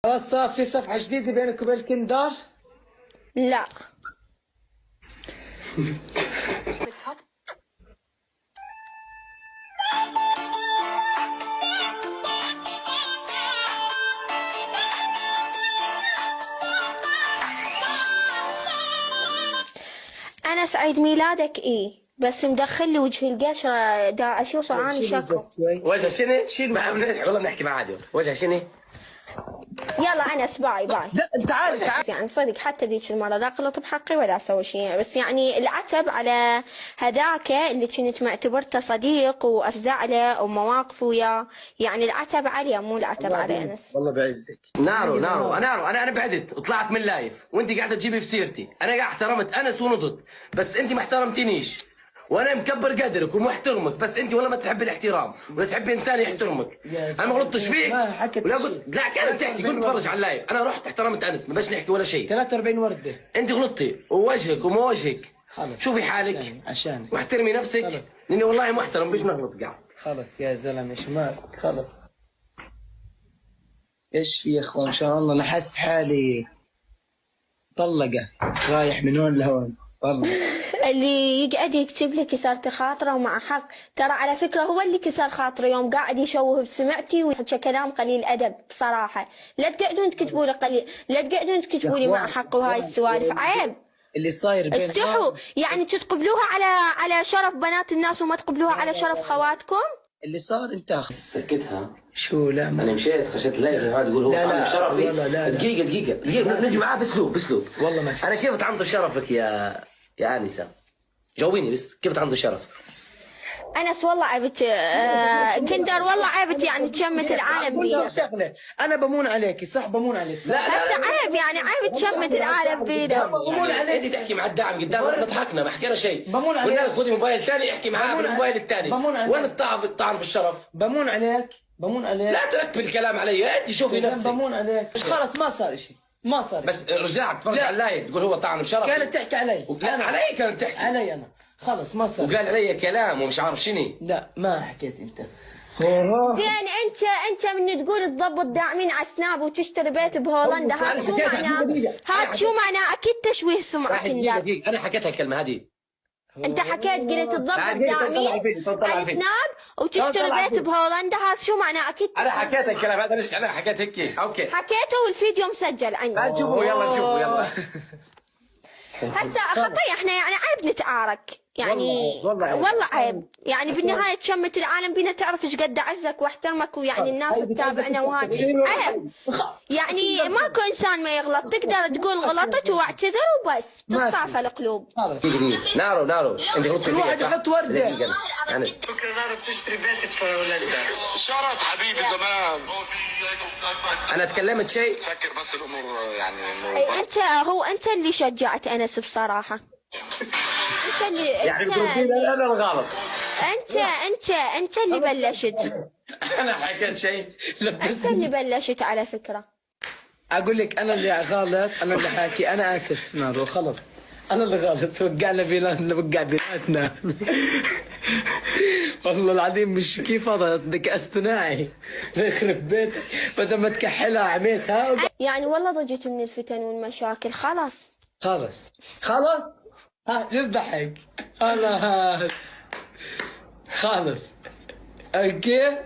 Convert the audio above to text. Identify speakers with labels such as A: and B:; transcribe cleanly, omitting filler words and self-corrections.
A: خلاص صار في صفحة جديدة بينك وبين الكندار؟
B: لا. أنس عيد ميلادك إيه؟ بس مدخل لي وجه القشرة دا أشوفه أنا شكو.
C: وجه شنو؟ شيل معاه والله بنحكي معاه عادي. وجه شنو؟
B: يلا أنس باي باي.
A: لا انت عارف
B: يعني صدق حتى ذيك المرة لا غلط بحقي ولا أسوي شيء، بس يعني العتب على هذاك اللي كنت معتبرته صديق وأفزع له ومواقفه وياه، يعني العتب عليه مو العتب على أنس.
A: والله بعزك.
C: نارو انا بعدت وطلعت من لايف وانت قاعده تجيبي في سيرتي. انا قاعد احترمت انس ونضد، بس انت ما احترمتنيش. وانا مكبر قدرك ومحترمك، بس انت ولا ما تحبي الاحترام ولا تحبي انسان يحترمك. انا ما غلطتش فيك ولا قلت لا. كانت تحكي كنت بتفرج على اللايف. انا رحت احترمت انس، ما باش نحكي ولا شيء.
A: 43 وردة.
C: انت غلطتي ووجهك وما وجهك.
A: خلص
C: شوفي حالك
A: عشان
C: واحترمي نفسك.
A: خلص.
C: لاني والله محترم بيش نغلط قاعد.
A: خلص يا زلمة شو مالك؟ خلص. ايش في يا اخوان؟ ان شاء الله نحس حالي طلقة رايح من هون لهون. طلق.
B: اللي يقعد يكتب لي كسرت خاطره ومع حق، ترى على فكرة هو اللي كسر خاطره يوم قاعد يشوه بسمعتي ويحكي كلام قليل أدب بصراحة. لا تقعدون تكتبوا لي قليل، لا تقعدون تكتبوا لي مع حق وهاي السوالف عيب.
A: اللي صاير بين
B: استحوا، يعني تقبلوها على شرف بنات الناس وما تقبلوها على شرف خواتكم.
A: اللي صار انت
C: سكتها.
A: شو؟ لا
C: انا مشيت خشيت اللايف تقول هو
A: لا
C: طعن بشرفي.
A: لا.
C: دقيقة نجي معاه باسلوب.
A: والله ما في.
C: انا كيف طعنت بشرفك يا انسه؟ جاوبيني بس كيف طعنت بشرف؟
B: أنس والله عبت كندر والله عبت يعني تشمت العالم بينا.
A: شغله انا بمون عليكي صح؟ بمون عليك.
C: لا
B: هسه عيب يعني عيب تشمت العالم بينا.
C: بمون عليك. انت تحكي مع الداعم قدامنا ضحكنا ما حكينا شيء.
A: بمون عليك.
C: قلنا لك خذي موبايل ثاني احكي معاه بالموبايل الثاني.
A: بمون عليك.
C: وين الطعن بالشرف؟
A: بمون عليك.
C: لا ترتب الكلام علي، انت شوفي نفسك.
A: بمون عليك. خلص ما صار شيء، ما صار.
C: بس رجعت تفرج على اللايف تقول هو طعن بشرفي.
A: كانت تحكي علي.
C: وكان علي كانت تحكي
A: علي انا. خلص ما صار.
C: وقال علي كلام ومش عارف شنو.
A: لا ما حكيت انت.
B: زين انت من تقول تضبط داعمين على سناب وتشتري بيت بهولندا، هذا شو معناه؟ هذا شو معناه؟ اكيد تشويه سمعة كندر.
C: دقيقة انا حكيت هالكلمة هذه.
B: انت حكيت قلت تضبط داعمين على سناب وتشتري بيت بهولندا، هذا شو معناه؟ اكيد
C: انا حكيت الكلام هذا. ليش انا حكيت هيك؟ اوكي
B: حكيته والفيديو مسجل عندي.
C: نشوفه يلا نشوفه يلا.
B: هسه خطية احنا يعني عيب نتعارك يعني والله عيب يعني بالنهاية تشمت العالم بينا تعرف ايش قد اعزك واحترمك ويعني الناس تتابعنا وهاي عيب يعني ماكو انسان ما يغلط، تقدر تقول غلطت واعتذر وبس تتصافى القلوب.
C: نارو انت غلطتي فيها صح؟
A: حط وردة.
C: يعني
D: بكره نارو بتشتري بيت في هولندا. شرط حبيبي زمان.
C: انا تكلمت شيء.
D: فكر بس الامور يعني
B: اي انت اللي شجعت انس بصراحة. انت اللي
C: يعني انا الغلط.
B: انت اللي بلشت.
C: انا حكيت شيء
B: انت اللي بلشت على فكرة.
A: اقول لك انا اللي غلط، انا اللي حاكي. انا اسف نارو خلص انا اللي غلط. وقعنا وقع بيناتنا. والله العظيم مش كيف هذا ذكاء اصطناعي يخرب بيتك بدل ما تكحلها عميتها.
B: يعني والله ضجت من الفتن والمشاكل. خلاص
A: ها شو ضحك؟ خلاص اوكي.